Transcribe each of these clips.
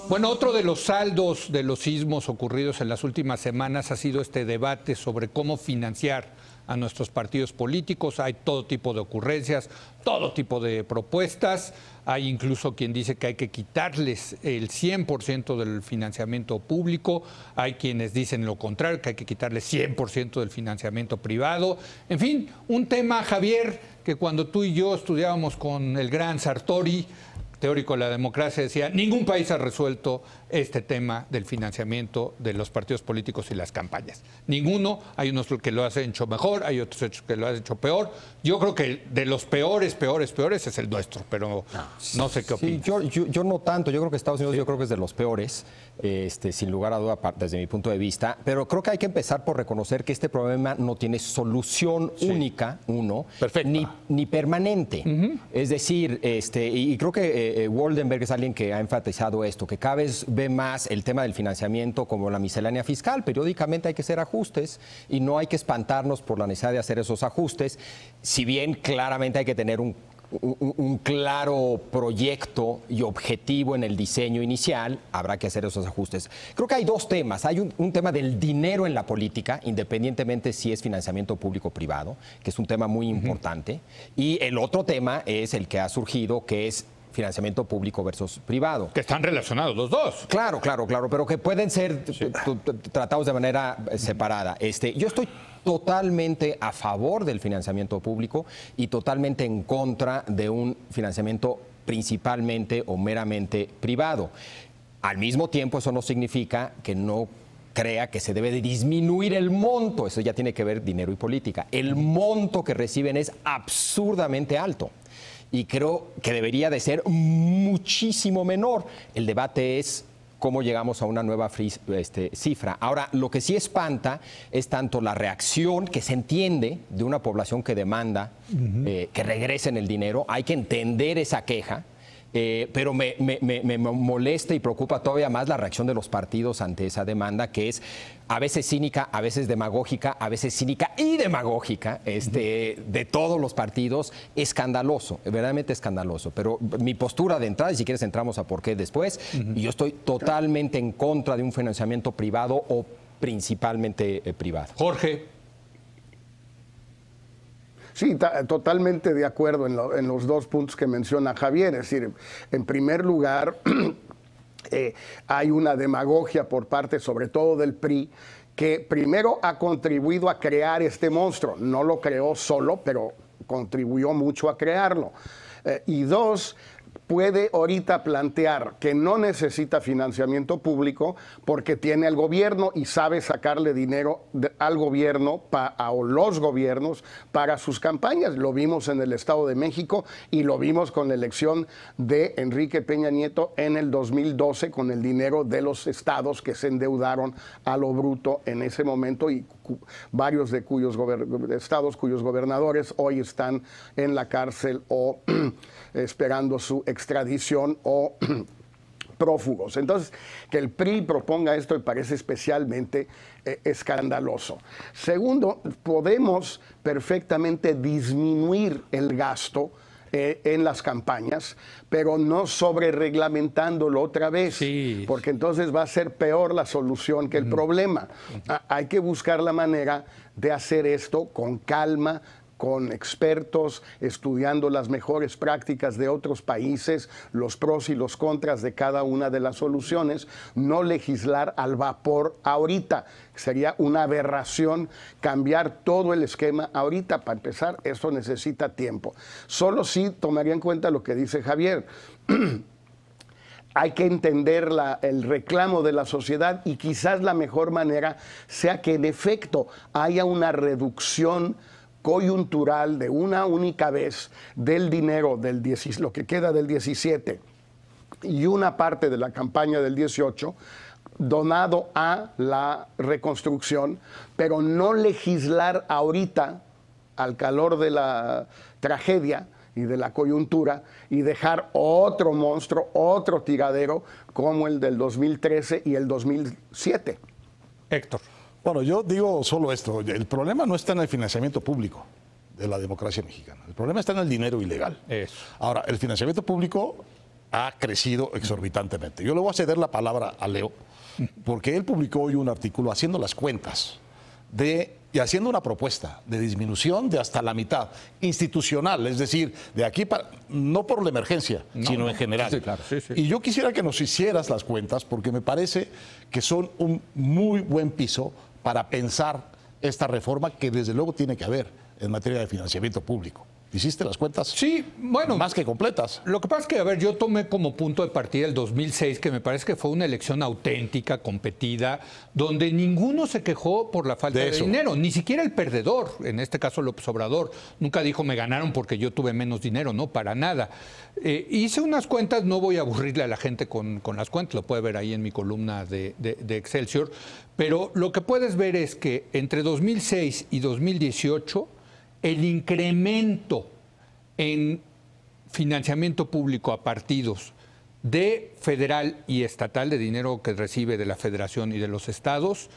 Bueno, otro de los saldos de los sismos ocurridos en las últimas semanas ha sido este debate sobre cómo financiar a nuestros partidos políticos. Hay todo tipo de ocurrencias, todo tipo de propuestas. Hay incluso quien dice que hay que quitarles el 100% del financiamiento público. Hay quienes dicen lo contrario, que hay que quitarles 100% del financiamiento privado. En fin, un tema, Javier, que cuando tú y yo estudiábamos con el gran Sartori, teórico de la democracia, decía, ningún país ha resuelto este tema del financiamiento de los partidos políticos y las campañas. Ninguno. Hay unos que lo han hecho mejor, hay otros que lo han hecho peor. Yo creo que de los peores es el nuestro, pero no sé qué opinas. Sí, yo no tanto. Yo creo que Estados Unidos yo creo que es de los peores, sin lugar a duda, desde mi punto de vista. Pero creo que hay que empezar por reconocer que este problema no tiene solución única, ni permanente. Es decir, y creo que Woldenberg es alguien que ha enfatizado esto, que cada vez ve más el tema del financiamiento como la miscelánea fiscal. Periódicamente hay que hacer ajustes y no hay que espantarnos por la necesidad de hacer esos ajustes, si bien claramente hay que tener un claro proyecto y objetivo en el diseño inicial, habrá que hacer esos ajustes. Creo que hay dos temas. Hay un tema del dinero en la política, independientemente si es financiamiento público o privado, que es un tema muy importante. Y el otro tema es el que ha surgido, que es financiamiento público versus privado. Que están relacionados los dos. Claro, pero que pueden ser tratados de manera separada. Yo estoy totalmente a favor del financiamiento público y totalmente en contra de un financiamiento principalmente o meramente privado. Al mismo tiempo, eso no significa que no crea que se debe de disminuir el monto. Eso ya tiene que ver dinero y política. El monto que reciben es absurdamente alto y creo que debería de ser muchísimo menor. El debate es cómo llegamos a una nueva cifra. Ahora, lo que sí espanta es tanto la reacción que se entiende de una población que demanda que regresen el dinero. Hay que entender esa queja. Pero me molesta y preocupa todavía más la reacción de los partidos ante esa demanda, que es a veces cínica, a veces demagógica, a veces cínica y demagógica, de todos los partidos. Escandaloso, verdaderamente escandaloso. Pero mi postura de entrada, y si quieres entramos a por qué después, y yo estoy totalmente en contra de un financiamiento privado o principalmente privado. Jorge. Sí, totalmente de acuerdo en los dos puntos que menciona Javier. Es decir, en primer lugar, hay una demagogia por parte, sobre todo del PRI, que primero ha contribuido a crear este monstruo. No lo creó solo, pero contribuyó mucho a crearlo. Y dos, puede ahorita plantear que no necesita financiamiento público porque tiene al gobierno y sabe sacarle dinero al gobierno o los gobiernos para sus campañas. Lo vimos en el Estado de México y lo vimos con la elección de Enrique Peña Nieto en el 2012 con el dinero de los estados que se endeudaron a lo bruto en ese momento y varios de estados cuyos gobernadores hoy están en la cárcel o esperando su extradición o prófugos. Entonces, que el PRI proponga esto me parece especialmente escandaloso. Segundo, podemos perfectamente disminuir el gasto en las campañas, pero no sobrereglamentándolo otra vez, porque entonces va a ser peor la solución que el problema. Hay que buscar la manera de hacer esto con calma, con expertos, estudiando las mejores prácticas de otros países, los pros y los contras de cada una de las soluciones, no legislar al vapor ahorita. Sería una aberración cambiar todo el esquema ahorita. Para empezar, eso necesita tiempo. Solo sí tomaría en cuenta lo que dice Javier. Hay que entender el reclamo de la sociedad y quizás la mejor manera sea que en efecto haya una reducción coyuntural de una única vez del dinero lo que queda del 17 y una parte de la campaña del 18 donado a la reconstrucción, pero no legislar ahorita al calor de la tragedia y de la coyuntura y dejar otro monstruo, otro tiradero como el del 2013 y el 2007. Héctor. Bueno, yo digo solo esto. El problema no está en el financiamiento público de la democracia mexicana. El problema está en el dinero ilegal. Eso. Ahora, el financiamiento público ha crecido exorbitantemente. Yo le voy a ceder la palabra a Leo, porque él publicó hoy un artículo haciendo las cuentas y haciendo una propuesta de disminución de hasta la mitad, institucional, es decir, de aquí para, no por la emergencia, sino en general. Sí, claro. Sí, sí. Y yo quisiera que nos hicieras las cuentas, porque me parece que son un muy buen piso para pensar esta reforma que desde luego tiene que haber en materia de financiamiento público. ¿Hiciste las cuentas? Sí, bueno. Más que completas. Lo que pasa es que, a ver, yo tomé como punto de partida el 2006, que me parece que fue una elección auténtica, competida, donde ninguno se quejó por la falta de dinero, ni siquiera el perdedor, en este caso López Obrador. Nunca dijo, me ganaron porque yo tuve menos dinero, no, para nada. Hice unas cuentas, no voy a aburrirle a la gente con las cuentas, lo puede ver ahí en mi columna de Excelsior, pero lo que puedes ver es que entre 2006 y 2018, el incremento en financiamiento público a partidos de federal y estatal, de dinero que recibe de la federación y de los estados,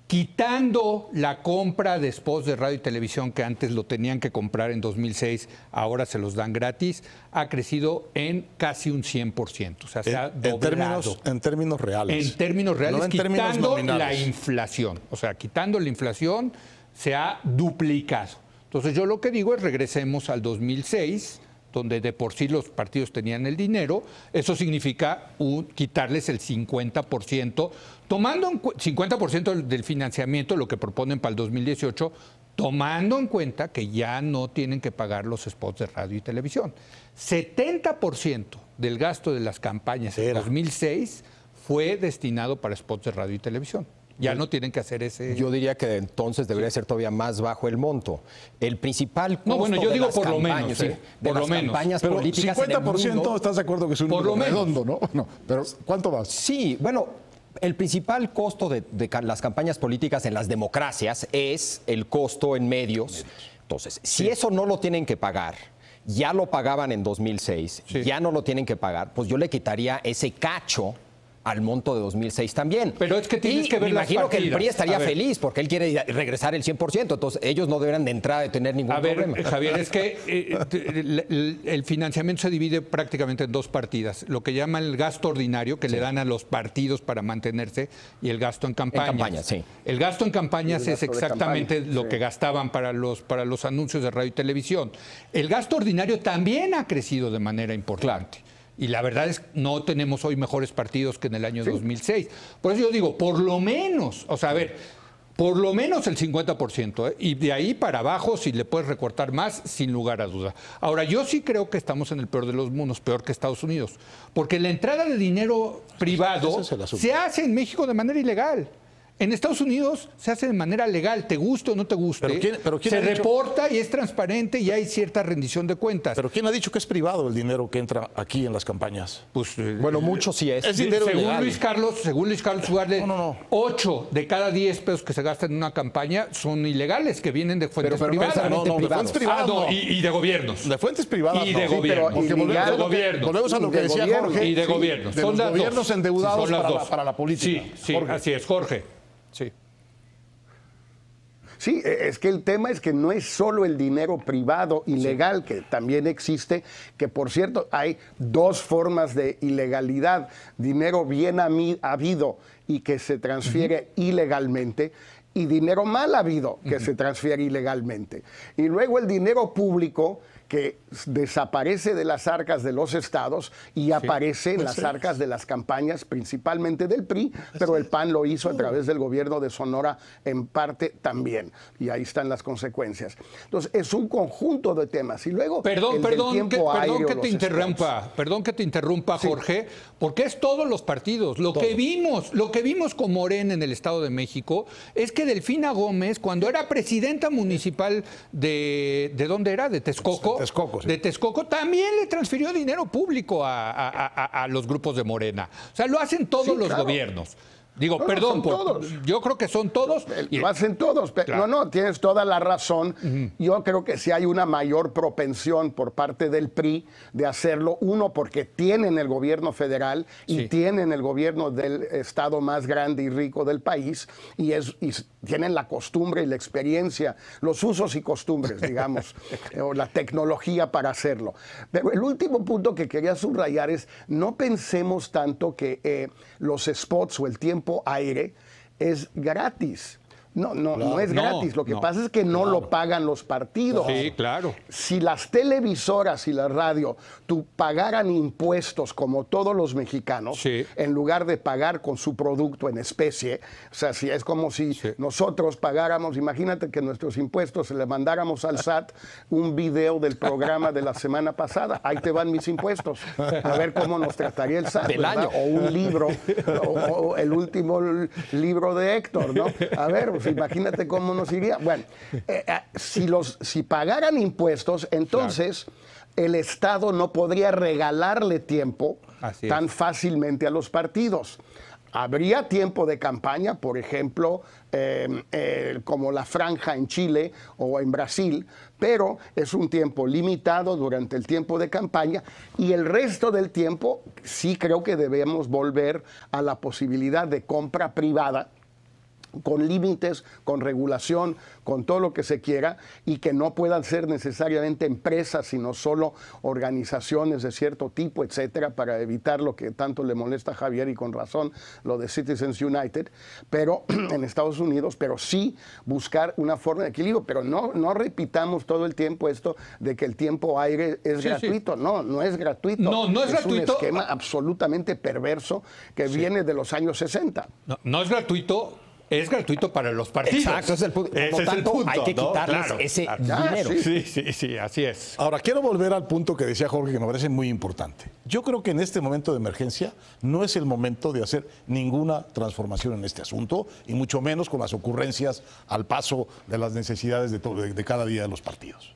quitando la compra de spots de radio y televisión que antes lo tenían que comprar en 2006, ahora se los dan gratis, ha crecido en casi un 100%. O sea, se ha doblado. En términos reales. En términos reales, no en quitando términos nominales. la inflación. O sea, quitando la inflación, se ha duplicado. Entonces yo lo que digo es regresemos al 2006, donde de por sí los partidos tenían el dinero. Eso significa quitarles el 50%, tomando 50% del financiamiento, lo que proponen para el 2018, tomando en cuenta que ya no tienen que pagar los spots de radio y televisión. 70% del gasto de las campañas en 2006 fue destinado para spots de radio y televisión. Ya no tienen que hacer ese... Yo diría que entonces debería ser todavía más bajo el monto. El principal costo no, bueno, yo de digo las por lo campañas, menos, sí, de por las lo menos. Campañas Pero políticas 50% en el mundo, estás de acuerdo que es un por lo número menos. redondo, ¿no? No, pero ¿cuánto más? Sí, bueno, el principal costo de las campañas políticas en las democracias es el costo en medios. Entonces, si eso no lo tienen que pagar, ya lo pagaban en 2006, ya no lo tienen que pagar, pues yo le quitaría ese cacho al monto de 2006 también. Pero es que tienes que ver las imagino que el partidas. PRI estaría feliz porque él quiere regresar el 100%, entonces ellos no deberán de entrada de tener ningún problema. Javier, es que el financiamiento se divide prácticamente en dos partidas, lo que llaman el gasto ordinario que le dan a los partidos para mantenerse y el gasto en campañas. En campañas, sí. El gasto en campañas es exactamente campaña, lo que gastaban para los anuncios de radio y televisión. El gasto ordinario también ha crecido de manera importante. Y la verdad es que no tenemos hoy mejores partidos que en el año 2006. Por eso yo digo, por lo menos, o sea, a ver, por lo menos el 50%, y de ahí para abajo, si le puedes recortar más, sin lugar a duda. Ahora, yo sí creo que estamos en el peor de los mundos, peor que Estados Unidos, porque la entrada de dinero privado se hace en México de manera ilegal. En Estados Unidos se hace de manera legal, te guste o no te guste. ¿Pero quién se ha dicho? reporta y es transparente y hay cierta rendición de cuentas. ¿Pero quién ha dicho que es privado el dinero que entra aquí en las campañas? Pues, Bueno, mucho sí es. Es dinero según ilegal. Luis Carlos Ugalde, No. 8 de cada 10 pesos que se gastan en una campaña son ilegales, que vienen de fuentes Pero no privadas. necesariamente de fuentes privadas. no, no. y de gobiernos. De fuentes privadas. Y no. de Sí, gobiernos. porque Ilegal, volvemos, de gobiernos. volvemos a lo que Y de decía gobiernos. Jorge. Y de gobiernos. De Son los las gobiernos dos. endeudados Son las para, dos. para la política. Sí, Jorge. así es, Jorge. Sí. Sí, es que el tema es que no es solo el dinero privado ilegal, que también existe, que por cierto hay dos formas de ilegalidad: dinero bien habido y que se transfiere ilegalmente, y dinero mal habido que se transfiere ilegalmente. Y luego el dinero público, que desaparece de las arcas de los estados y aparece en las arcas de las campañas, principalmente del PRI, pero el PAN lo hizo a través del gobierno de Sonora en parte también. Y ahí están las consecuencias. Entonces, es un conjunto de temas. Y luego, Perdón que te interrumpa, Sí. Jorge, porque es todos los partidos. Lo que vimos con Morena en el Estado de México es que Delfina Gómez, cuando era presidenta municipal ¿de dónde era? De Texcoco. Texcoco, sí. De Texcoco, también le transfirió dinero público a los grupos de Morena. O sea, lo hacen todos los gobiernos. Digo, perdón, yo creo que son todos. Lo hacen todos. Claro. No, tienes toda la razón. Yo creo que sí hay una mayor propensión por parte del PRI de hacerlo. Uno, porque tienen el gobierno federal y tienen el gobierno del estado más grande y rico del país y tienen la costumbre y la experiencia, los usos y costumbres, digamos, o la tecnología para hacerlo. Pero el último punto que quería subrayar es, no pensemos tanto que los spots o el tiempo aire es gratis. No es gratis. Lo que pasa es que no lo pagan los partidos. Sí, claro. Si las televisoras y la radio pagaran impuestos como todos los mexicanos, en lugar de pagar con su producto en especie, o sea, si es como si nosotros pagáramos, imagínate que nuestros impuestos le mandáramos al SAT un video del programa de la semana pasada. Ahí te van mis impuestos. A ver cómo nos trataría el SAT. O un libro, o el último libro de Héctor, ¿no? A ver, pues, imagínate cómo nos iría. Bueno, si pagaran impuestos, entonces el Estado no podría regalarle tiempo tan fácilmente a los partidos. Habría tiempo de campaña, por ejemplo, como la franja en Chile o en Brasil, pero es un tiempo limitado durante el tiempo de campaña y el resto del tiempo sí creo que debemos volver a la posibilidad de compra privada, con límites, con regulación, con todo lo que se quiera, y que no puedan ser necesariamente empresas, sino solo organizaciones de cierto tipo, etcétera, para evitar lo que tanto le molesta a Javier, y con razón, lo de Citizens United, pero en Estados Unidos, pero sí buscar una forma de equilibrio, pero no repitamos todo el tiempo esto de que el tiempo aire es gratuito. No es gratuito. No es gratuito. Es un esquema absolutamente perverso que viene de los años 60. No es gratuito. Es gratuito para los partidos. Exacto, ese es el punto. Por lo tanto, hay que quitarles ese dinero. Sí, así es. Ahora, quiero volver al punto que decía Jorge, que me parece muy importante. Yo creo que en este momento de emergencia no es el momento de hacer ninguna transformación en este asunto, y mucho menos con las ocurrencias al paso de las necesidades de cada día de los partidos.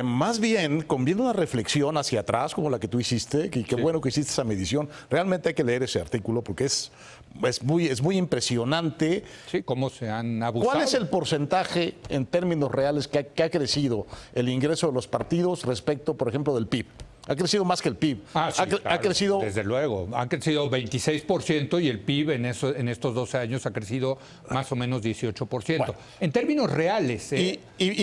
Más bien, conviene una reflexión hacia atrás, como la que tú hiciste, y qué bueno que hiciste esa medición. Realmente hay que leer ese artículo porque es muy impresionante. Sí, cómo se han abusado. ¿Cuál es el porcentaje en términos reales que ha crecido el ingreso de los partidos respecto, por ejemplo, del PIB? Ha crecido más que el PIB. Ha crecido... Desde luego. Ha crecido 26% y el PIB en estos 12 años ha crecido más o menos 18%. Bueno, en términos reales.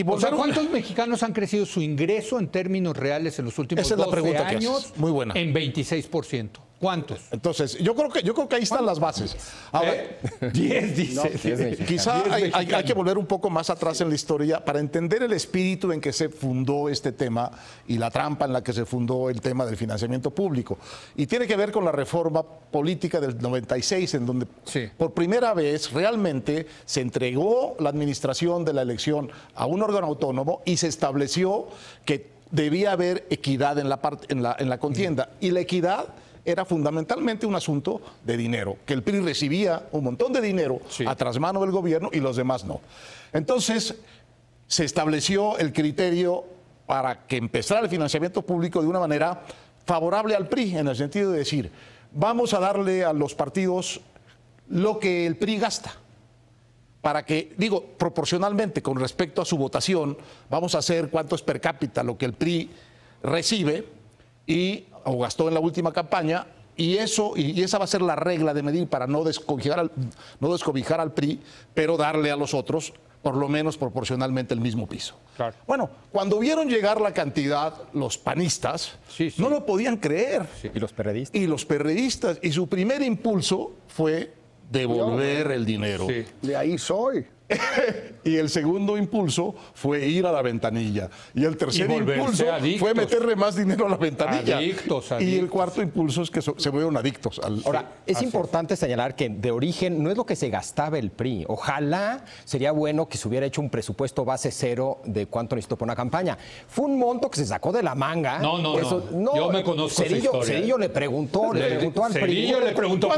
O sea, ¿cuántos mexicanos han crecido su ingreso en términos reales en los últimos 12 años? Muy buena. En 26%. ¿Cuántos? Entonces, yo creo que ahí están las bases. Ahora, 10 dice. No, quizá hay que volver un poco más atrás en la historia para entender el espíritu en que se fundó este tema y la trampa en la que se fundó el tema del financiamiento público. Y tiene que ver con la reforma política del 96, en donde por primera vez realmente se entregó la administración de la elección a un órgano autónomo y se estableció que debía haber equidad en la contienda. Y la equidad era fundamentalmente un asunto de dinero, que el PRI recibía un montón de dinero a trasmano del gobierno y los demás no. Entonces, se estableció el criterio para que empezara el financiamiento público de una manera favorable al PRI, en el sentido de decir, vamos a darle a los partidos lo que el PRI gasta. Para que, proporcionalmente con respecto a su votación, vamos a hacer cuánto es per cápita lo que el PRI recibe o gastó en la última campaña, y esa va a ser la regla de medir para no descobijar al PRI, pero darle a los otros por lo menos proporcionalmente el mismo piso. Claro. Bueno, cuando vieron llegar la cantidad, los panistas no lo podían creer. ¿Y los perredistas? Y los perredistas. Y su primer impulso fue devolver el dinero. De ahí soy. Y el segundo impulso fue ir a la ventanilla. Y el tercer impulso fue meterle más dinero a la ventanilla. Adictos. Y el cuarto impulso es que se volvieron adictos. Ahora, es importante señalar que de origen no es lo que se gastaba el PRI. Ojalá sería bueno que se hubiera hecho un presupuesto base cero de cuánto necesitó para una campaña. Fue un monto que se sacó de la manga. No. Yo me conozco esa historia. Cedillo le preguntó al PRI. Cedillo le preguntó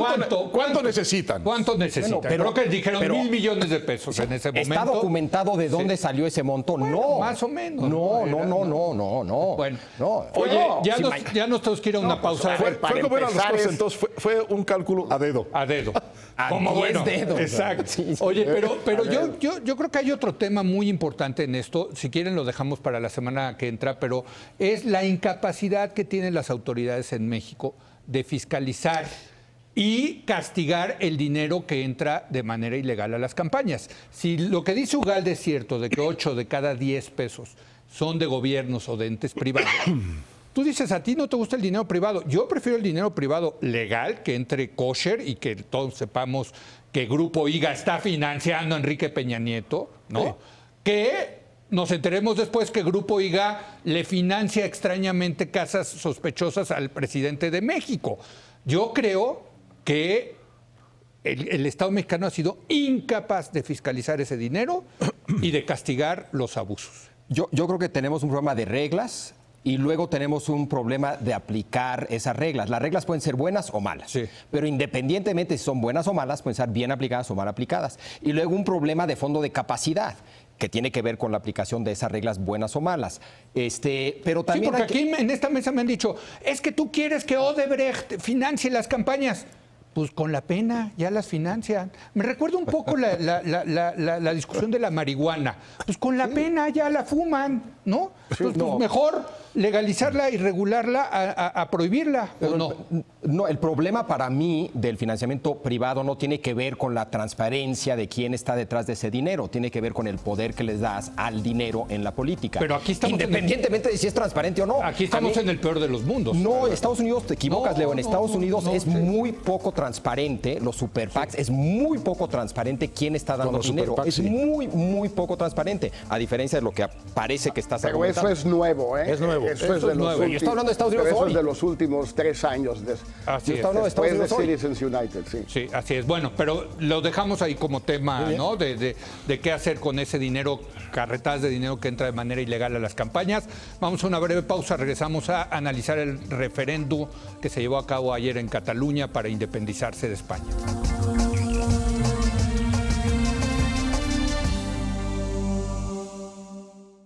¿Cuánto necesitan? ¿Cuánto necesitan? Bueno, pero creo que dijeron 1,000 millones de pesos en ese momento. documentado de dónde salió ese monto? Bueno, no. más o menos. No. Bueno, No. oye, Si ya nos tenemos que ir a una pausa. Fue como eran las empezar cosas, es- entonces fue un cálculo a dedo. A dedo. A Como 10 bueno, dedos. exacto. Sí, sí. Oye, pero yo creo que hay otro tema muy importante en esto. Si quieren lo dejamos para la semana que entra, pero es la incapacidad que tienen las autoridades en México de fiscalizar y castigar el dinero que entra de manera ilegal a las campañas. Si lo que dice Ugalde es cierto, de que 8 de cada 10 pesos son de gobiernos o de entes privados, tú dices, a ti no te gusta el dinero privado. Yo prefiero el dinero privado legal, que entre kosher y que todos sepamos que Grupo IGA está financiando a Enrique Peña Nieto, ¿no? Sí. Que nos enteremos después que Grupo IGA le financia extrañamente casas sospechosas al presidente de México. Yo creo que el Estado mexicano ha sido incapaz de fiscalizar ese dinero y de castigar los abusos. Yo creo que tenemos un problema de reglas y luego tenemos un problema de aplicar esas reglas. Las reglas pueden ser buenas o malas, Sí. pero independientemente si son buenas o malas, pueden ser bien aplicadas o mal aplicadas. Y luego un problema de fondo de capacidad, que tiene que ver con la aplicación de esas reglas buenas o malas. Pero Sí, también porque hay que- aquí en esta mesa me han dicho, es que tú quieres que Odebrecht financie las campañas. Pues con la pena ya las financian. Me recuerda un poco la discusión de la marihuana. Pues con la pena ya la fuman, ¿no? Entonces, pues mejor legalizarla y regularla a prohibirla, ¿o no? No, el problema para mí del financiamiento privado no tiene que ver con la transparencia de quién está detrás de ese dinero, tiene que ver con el poder que les das al dinero en la política. Pero aquí estamos independientemente de si es transparente o no. Aquí estamos A mí- en el peor de los mundos. No, Estados Unidos, te equivocas, No, Leo. En no, Estados no, Unidos no, es sí. muy poco transparente, los super PACs, es muy poco transparente quién está dando los super dinero. PACs, Es sí. muy poco transparente, a diferencia de lo que parece que estás Pero argumentando. eso es nuevo, ¿eh? Es nuevo. Eso es de los nuevo. Yo estoy hablando de Estados pero Unidos eso hoy. es de los últimos 3 años. Así Yo es. estoy hablando de Estados Después de Unidos hoy. Citizens United, sí. Sí, así es. Bueno, pero lo dejamos ahí como tema, ¿no? De qué hacer con ese dinero, carretadas de dinero que entra de manera ilegal a las campañas. Vamos a una breve pausa, regresamos a analizar el referéndum que se llevó a cabo ayer en Cataluña para independizarse de España.